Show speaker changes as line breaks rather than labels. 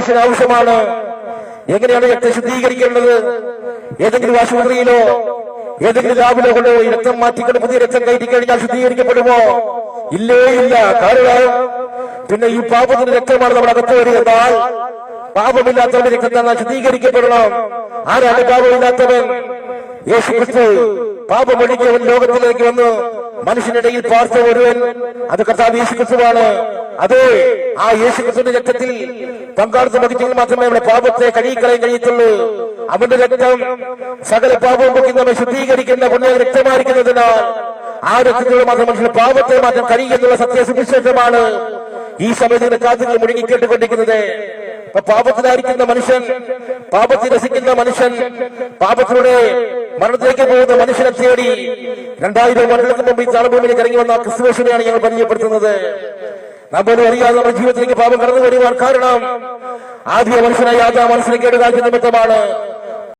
മനുഷ്യന് ആവശ്യമാണ്. എങ്ങനെയാണ് രക്തം ശുദ്ധീകരിക്കേണ്ടത്? ഏതെങ്കിലും ആശുപത്രിയിലോ ഏതെങ്കിലും ലാബിലോ കൊണ്ട് രക്തം മാറ്റിക്കൊണ്ട് പുതിയ രക്തം കയറ്റി കഴിഞ്ഞാൽ ശുദ്ധീകരിക്കപ്പെടുമോ? ഇല്ലേ ഇല്ല. കാരണം പിന്നെ ഈ പാപത്തിന്റെ രക്തമാണ് നമ്മുടെ അകത്ത് വരുന്നതാൽ പാപമില്ലാത്തവന്റെ രക്തം ശുദ്ധീകരിക്കപ്പെടണം. ആരാണ് പാപമില്ലാത്തവൻ? യേശുക്രിസ്തു പാപമൊഴിക്കവൻ ലോകത്തിലേക്ക് വന്നു മനുഷ്യനിടയിൽ പാർത്ത ഒരുവൻ, അത് കർത്താവ് യേശുക്രിസ്തുവാണ്. അതെ, ആ യേശുക്രിസ്തുവിന്റെ രക്തത്തിൽ പങ്കാളിത്തം വഹിച്ചെങ്കിൽ മാത്രമേ നമ്മുടെ പാപത്തെ കഴുകിക്കളയാൻ കഴിയത്തുള്ളൂ. അവന്റെ രക്തം സകല പാപവും പൊക്കി നമ്മെ ശുദ്ധീകരിക്കുന്ന പുണ്യ രക്തമായിരിക്കുന്നതിനാൽ ആ രക്തത്തിലൂടെ മാത്രം മനുഷ്യന്റെ പാപത്തെ മാറ്റം കഴിയുന്നുള്ള സത്യസുവിശേഷമാണ് ഈ സമയത്ത് കാതുകൾ മുഴുകി കേട്ടുകൊണ്ടിരിക്കുന്നത്. പാപത്തിലായിരിക്കുന്ന മനുഷ്യൻ, പാപത്തിൽ രസിക്കുന്ന മനുഷ്യൻ, പാപത്തിലൂടെ മരണത്തിലേക്ക് പോകുന്ന മനുഷ്യനെ തേടി 2000 വർഷങ്ങൾക്ക് മുമ്പ് ഈ താളഭൂമിയിലേക്ക് ഇറങ്ങി വന്ന ക്രിസ്തുവേശ്വരെയാണ് ഞങ്ങൾ പരിചയപ്പെടുത്തുന്നത്. നാം പോലും അറിയാതെ നമ്മുടെ ജീവിതത്തിലേക്ക് പാപം കടന്നു വരുവാൻ കാരണം ആദ്യ മനുഷ്യനായി ആദ്യ മനസ്സിലേക്ക് കേടുകാഴ്ച നിമിത്തമാണ്.